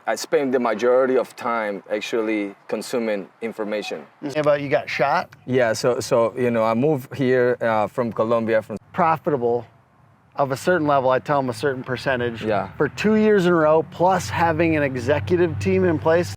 I spend the majority of time actually consuming information. About you got shot? Yeah, so I moved here from Colombia. Profitable of a certain level, I tell them a certain percentage. Yeah. For 2 years in a row, plus having an executive team in place,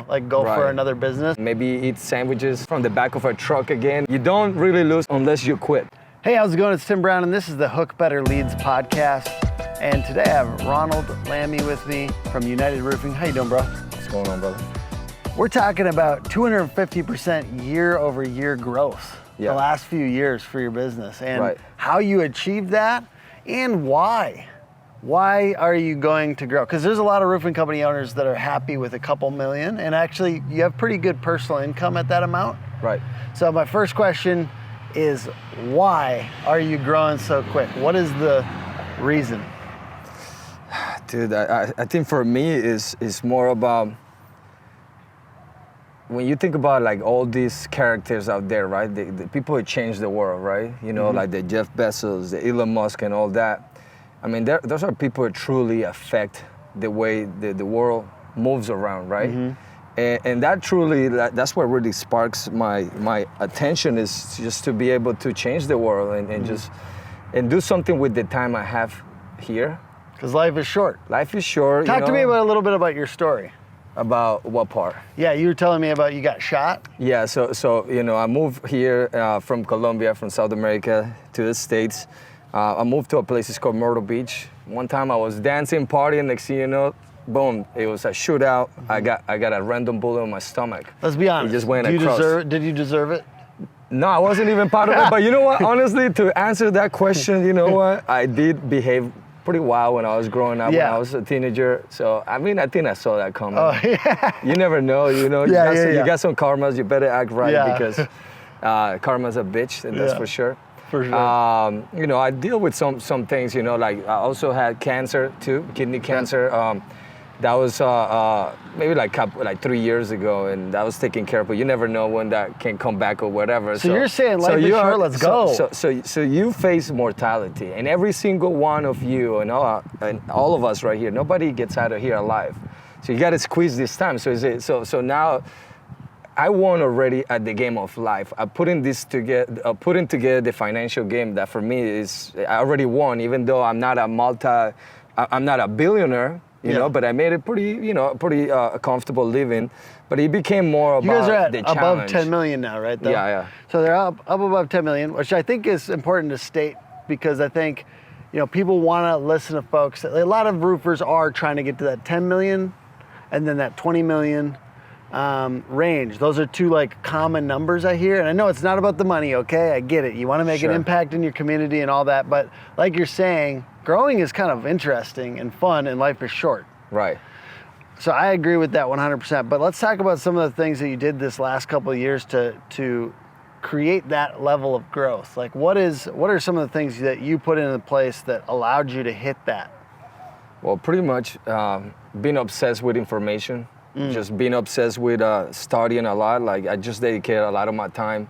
like go for another business. Maybe eat sandwiches from the back of a truck again. You don't really lose unless you quit. Hey, how's it going? It's Tim Brown, and this is the Hook Better Leads podcast. And today I have Ronald Lamy with me from United Roofing. How you doing, bro? What's going on, brother? We're talking about 250% year-over-year growth the last few years for your business, and how you achieved that and why. Why are you going to grow? Because there's a lot of roofing company owners that are happy with a couple million, and actually you have pretty good personal income at that amount. Right. So my first question is, why are you growing so quick? What is the reason? Dude, I think for me is more about when you think about like all these characters out there, right? The people who change the world, right? Like the Jeff Bezos, the Elon Musk and all that. I mean, those are people who truly affect the way the world moves around, right? And that truly, that's what really sparks my attention, is just to be able to change the world and just do something with the time I have here. Because life is short. Life is short. Talk to me about a little bit about your story. About what part? Yeah, you were telling me about you got shot. Yeah, so I moved here from Colombia, from South America, to the States. I moved to a place called Myrtle Beach. One time I was dancing, partying, next thing you know, boom, it was a shootout. I got a random bullet in my stomach. Let's be honest. It just went across. Did you deserve it? No, I wasn't even part of it. But you know what? Honestly, to answer that question, you know what? I did behave pretty wild when I was growing up, when I was a teenager. So, I mean, I think I saw that coming. Oh, yeah. You never know, you got some karmas, you better act right because karma's a bitch, and that's for sure. For sure. I deal with some things, like I also had cancer too, kidney cancer. That was maybe like 3 years ago, and that was taken care of. But you never know when that can come back or whatever. So you're saying life is short, let's go. So you face mortality, and every single one of you and all of us right here, nobody gets out of here alive. So you got to squeeze this time. So now I won already at the game of life. I'm putting together the financial game that for me is, I already won, even though I'm not a billionaire. But I made it pretty comfortable living. But it became more about you guys are at the above challenge. 10 million now, right? Though? Yeah. So they're up above 10 million, which I think is important to state, because I think, people want to listen to folks. A lot of roofers are trying to get to that 10 million and then that 20 million range. Those are two common numbers I hear. And I know it's not about the money, okay? I get it. You want to make an impact in your community and all that. But like you're saying, growing is kind of interesting and fun, and life is short. Right. So I agree with that 100%. But let's talk about some of the things that you did this last couple of years to create that level of growth. Like what are some of the things that you put into place that allowed you to hit that? Well, pretty much being obsessed with information. Just being obsessed with studying a lot. Like I just dedicated a lot of my time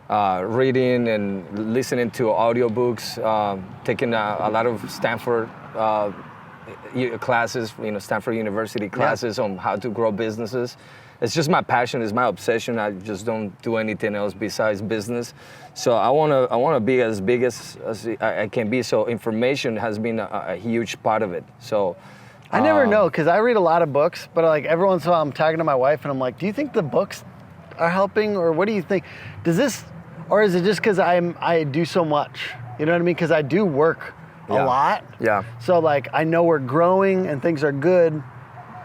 reading and listening to audiobooks, taking a lot of Stanford classes, Stanford University classes on how to grow businesses. It's just my passion, it's my obsession. I just don't do anything else besides business. So I want to be as big as I can be. So information has been a huge part of it. So I never know, because I read a lot of books, but every once in a while I'm talking to my wife and I'm like, do you think the books are helping, or what do you think? Or is it just because I do so much? You know what I mean? Because I do work a lot. Yeah. So I know we're growing and things are good.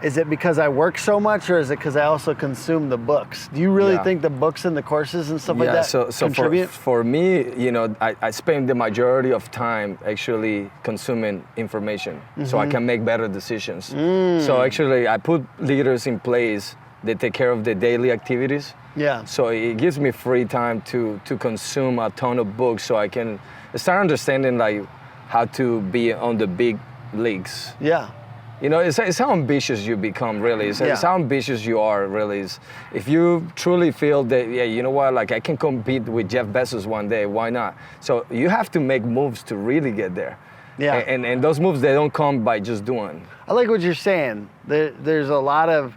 Is it because I work so much, or is it because I also consume the books? Do you really think the books and the courses and stuff like that contribute? For me, I spend the majority of time actually consuming information so I can make better decisions. So actually I put leaders in place that take care of the daily activities. Yeah. So it gives me free time to consume a ton of books so I can start understanding how to be on the big leagues. Yeah. It's how ambitious you become, really. It's how ambitious you are, really. If you truly feel that, you know what, I can compete with Jeff Bezos one day, why not? So you have to make moves to really get there. Yeah. And those moves, they don't come by just doing. I like what you're saying. There's a lot of,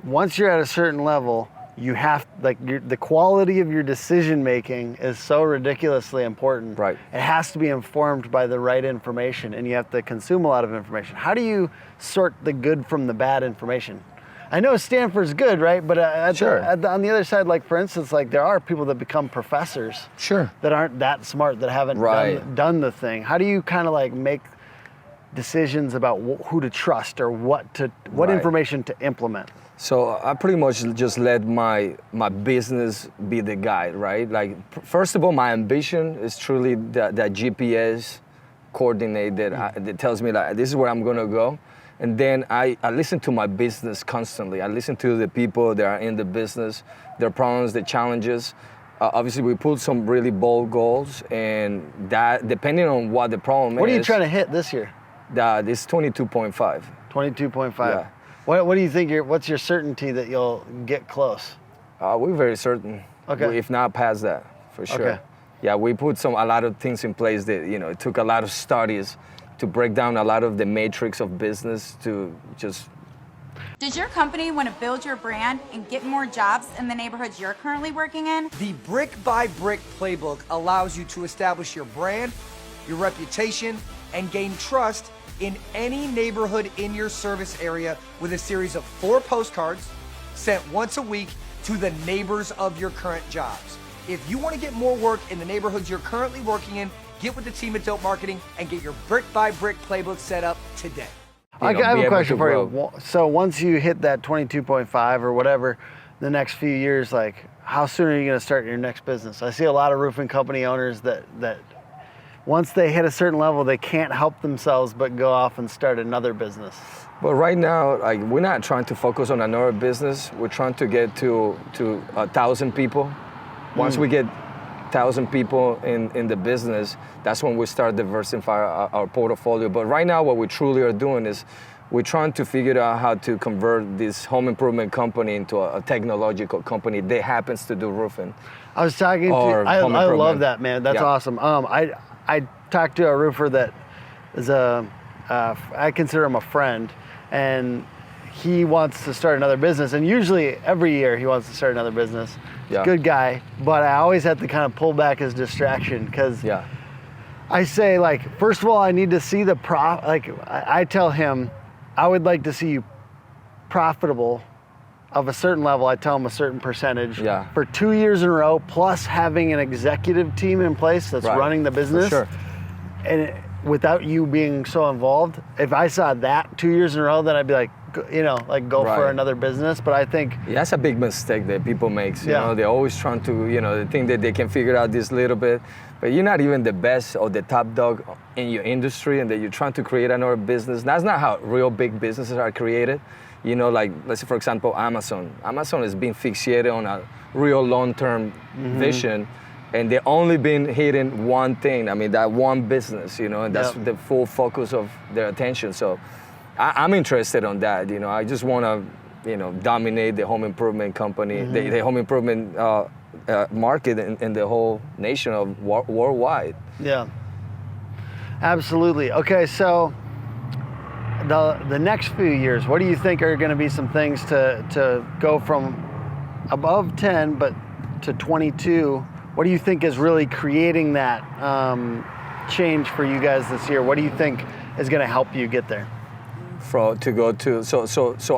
once you're at a certain level, you have, the quality of your decision making is so ridiculously important. Right. It has to be informed by the right information, and you have to consume a lot of information. How do you sort the good from the bad information? I know Stanford's good, right? But Sure. on the other side, like for instance, like there are people that become professors Sure. that aren't that smart, that haven't Right. done the thing. How do you kind of like make decisions about who to trust or what Right. information to implement? So I pretty much just let my business be the guide, right? Like, first of all, my ambition is truly that GPS coordinate that tells me like this is where I'm gonna go. And then I listen to my business constantly. I listen to the people that are in the business, their problems, their challenges. Obviously, we put some really bold goals, and that depending on what the problem is. What are you trying to hit this year? It's 22.5. 22.5. Yeah. What do you think? What's your certainty that you'll get close? We're very certain. Okay. If not past that, for sure. Okay. Yeah, we put a lot of things in place that, it took a lot of studies to break down a lot of the matrix of business to just. Does your company want to build your brand and get more jobs in the neighborhoods you're currently working in? The Brick by Brick playbook allows you to establish your brand, your reputation, and gain trust in any neighborhood in your service area with a series of 4 postcards sent once a week to the neighbors of your current jobs. If you want to get more work in the neighborhoods you're currently working in, get with the team at Dope Marketing and get your Brick by Brick playbook set up today. I have be a able question to for you. grow. So once you hit that 22.5 or whatever, the next few years, like how soon are you going to start your next business? I see a lot of roofing company owners that once they hit a certain level, they can't help themselves but go off and start another business. But right now, like, we're not trying to focus on another business. We're trying to get to 1,000 people. Once we get 1,000 people in the business, that's when we start diversifying our portfolio. But right now, what we truly are doing is we're trying to figure out how to convert this home improvement company into a technological company that happens to do roofing. I was talking to, Or I home love improvement. that, man. That's Yeah. awesome. I talked to a roofer that is I consider him a friend, and he wants to start another business. And usually every year he wants to start another business. He's Yeah. a good guy, but I always have to kind of pull back his distraction because Yeah. I say, like, first of all, I need to see the I tell him, I would like to see you profitable of a certain level. I tell him a certain percentage Yeah. for 2 years in a row, plus having an executive team in place that's Right. running the business. For sure. And without you being so involved, if I saw that 2 years in a row, then I'd be like, go for Right. another business. But I think, Yeah, that's a big mistake that people make. Yeah. They're always trying to, they think that they can figure out this little bit, but you're not even the best or the top dog in your industry, and that you're trying to create another business. That's not how real big businesses are created. Like, let's say, for example, Amazon. Amazon has been fixated on a real long-term vision, and they've only been hitting one thing. I mean, that one business, and that's Yep. the full focus of their attention. So I'm interested on that. I just want to, dominate the home improvement company, the home improvement market in the whole nation of worldwide. yeah, absolutely. Okay, so the next few years, what do you think are going to be some things to go from above 10 but to 22? What do you think is really creating that change for you guys this year? What do you think is going to help you get there? So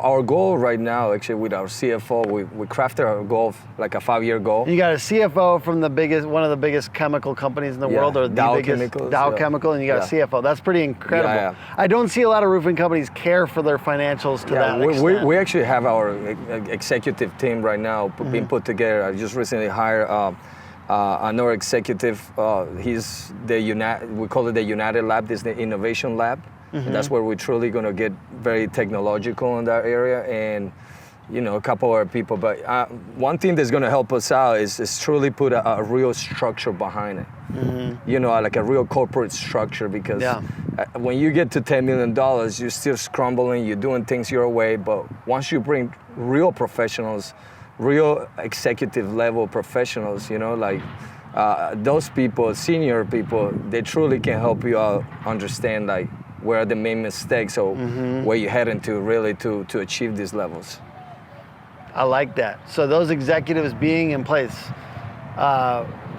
our goal right now, actually, with our CFO, we crafted our goal like a 5-year goal. You got a CFO from one of the biggest chemical companies in the Yeah, world, or the Dow biggest Chemicals, Dow yeah. Chemical, and you got a Yeah. CFO. That's pretty incredible. Yeah. I don't see a lot of roofing companies care for their financials to that extent. we actually have our executive team right now being put together. I just recently hired another executive. He's we call it the United Lab. This is the innovation lab. And that's where we're truly going to get very technological in that area, and a couple other people. But one thing that's going to help us out is truly put a real structure behind it. Like a real corporate structure, because Yeah. when you get to $10 million, you're still scrambling, you're doing things your way. But once you bring real professionals, real executive level professionals, like those people, senior people, they truly can help you out understand like where are the main mistakes or where you're heading to really to achieve these levels. I like that. So those executives being in place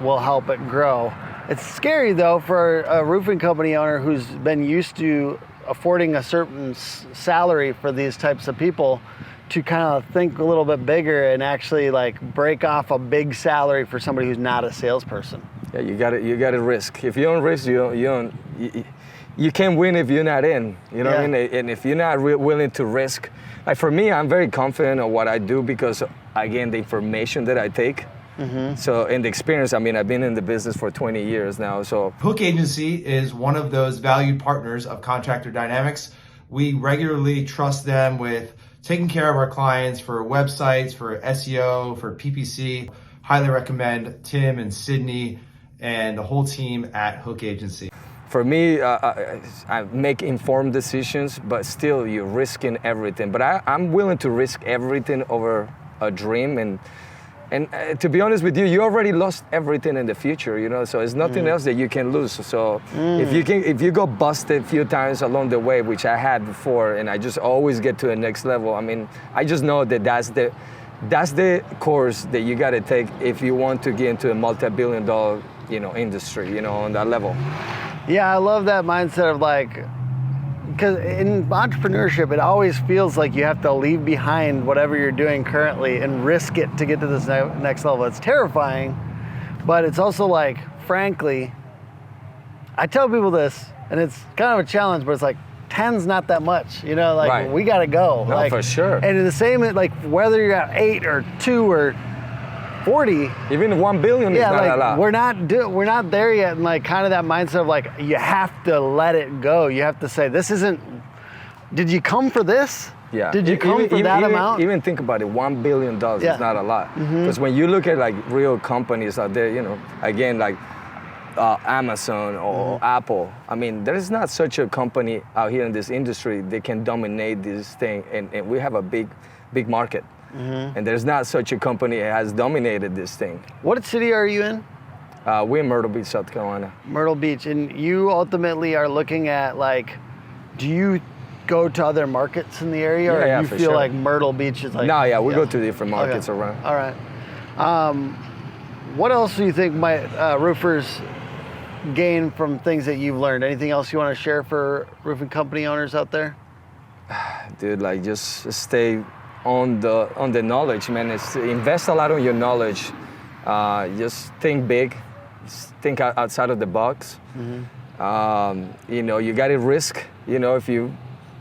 will help it grow. It's scary though for a roofing company owner who's been used to affording a certain salary for these types of people to kind of think a little bit bigger and actually like break off a big salary for somebody who's not a salesperson. Yeah, you got to risk. If you don't risk, you can't win if you're not in. You know what I mean? And if you're not willing to risk, like for me, I'm very confident of what I do because again, the information that I take. So in the experience, I mean, I've been in the business for 20 years now. So Hook Agency is one of those valued partners of Contractor Dynamics. We regularly trust them with taking care of our clients for websites, for SEO, for PPC. Highly recommend Tim and Sydney and the whole team at Hook Agency. For me, I make informed decisions, but still you're risking everything. But I'm willing to risk everything over a dream. And to be honest with you, you already lost everything in the future, you know, so there's nothing else that you can lose. So if you go busted a few times along the way, which I had before, and I just always get to the next level, I mean, I just know that that's the course that you got to take if you want to get into a multi-billion-dollar, you know, industry, you know, on that level. Yeah, I love that mindset of like, because in entrepreneurship, it always feels like you have to leave behind whatever you're doing currently and risk it to get to this next level. It's terrifying, but it's also like, frankly, I tell people this, and it's kind of a challenge, but it's like, 10's not that much, you know, like Right. we got to go. No, like, for sure. And the same, like whether you're at 8 or 2 or 40, Even 1 billion is yeah, not like a lot. we're not there yet, and like kind of that mindset of like you have to let it go. You have to say, this isn't. Did you come for this? Yeah. Did you come for that amount? Even think about it, $1 billion Yeah. is not a lot. Because when you look at like real companies out there, you know, again, like Amazon or Apple, I mean, there is not such a company out here in this industry that can dominate this thing. And we have a big market. And there's not such a company that has dominated this thing. What city are you in? We're in Myrtle Beach, South Carolina. Myrtle Beach, and you ultimately are looking at like, do you go to other markets in the area, or Yeah, you for feel sure. like Myrtle Beach is like? No, yeah, we go to different markets around. All right. What else do you think might roofers gain from things that you've learned? Anything else you want to share for roofing company owners out there? Dude, like just stay on the knowledge, man. It's invest a lot on your knowledge. Just think big, think outside of the box. You know, you got to risk. You know, if you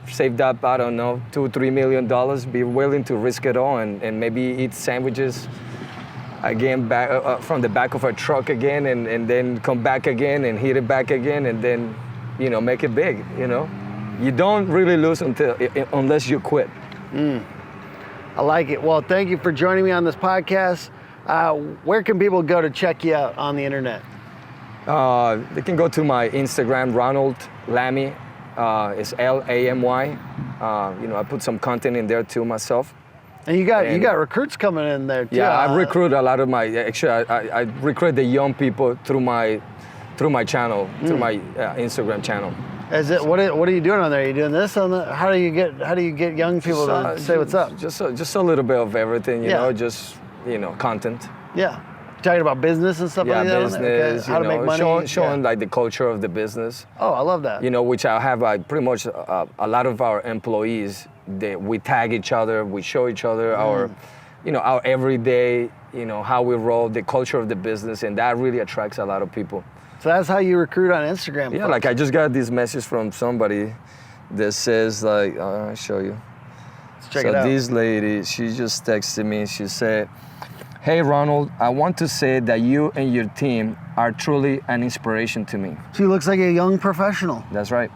saved up, I don't know, $2-3 million, be willing to risk it all and maybe eat sandwiches again back from the back of a truck again, and then come back again and hit it back again, and then, you know, make it big. You know, you don't really lose unless you quit. I like it. Well, thank you for joining me on this podcast. Where can people go to check you out on the internet? They can go to my Instagram, Ronald Lamy. It's Lamy. You know, I put some content in there too myself. And you got recruits coming in there too. Yeah, I recruit a lot of I recruit the young people through my channel, through my Instagram channel. Is it what are you doing on there? Are you doing this on the? How do you get young people to say what's up? Just a little bit of everything, you Yeah. know, just, you know, content. Yeah, talking about business and stuff like that. Business, Okay. How to make money. showing like the culture of the business. Oh, I love that. You know, which I have pretty much a lot of our employees. We tag each other, we show each other our, you know, our everyday, you know, how we roll, the culture of the business, and that really attracts a lot of people. So that's how you recruit on Instagram. Yeah, folks. like I just got this message from somebody that says like, I'll show you. Let's check it out. So this lady, she just texted me. She said, "Hey Ronald, I want to say that you and your team are truly an inspiration to me." She looks like a young professional. That's right.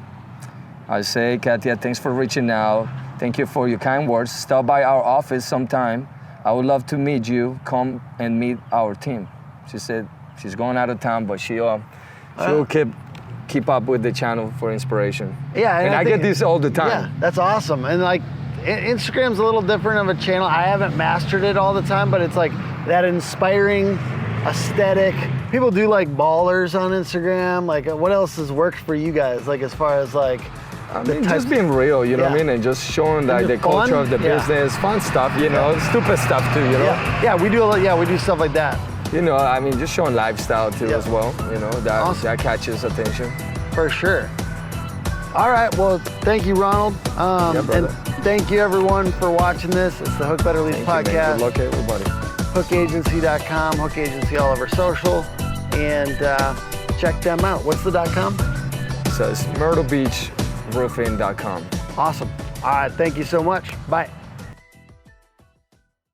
I say, Katia, thanks for reaching out. Thank you for your kind words. Stop by our office sometime. I would love to meet you. Come and meet our team. She said she's going out of town, but she'll keep up with the channel for inspiration. Yeah, and I get this all the time. Yeah, that's awesome. And like Instagram's a little different of a channel. I haven't mastered it all the time, but it's like that inspiring aesthetic. People do like ballers on Instagram. Like, what else has worked for you guys? Like, as far as like, I mean, just being real, you know what I Yeah. mean? And just showing like the fun? culture of the Yeah. business, fun stuff, you know, stupid stuff too, you know? yeah, we do a lot. Yeah, we do stuff like that You know, I mean, just showing lifestyle too Yeah. as well, you know, that, Awesome. that catches attention. for sure. All right, well, thank you, Ronald, Yeah, brother. and thank you everyone for watching this. It's the Hook Better Leads Thank you, man. podcast. Good luck, everybody. HookAgency.com, Hook Agency all over social, and check them out. What's the .com? So it's MyrtleBeachRoofing.com. Awesome. All right, thank you so much. Bye.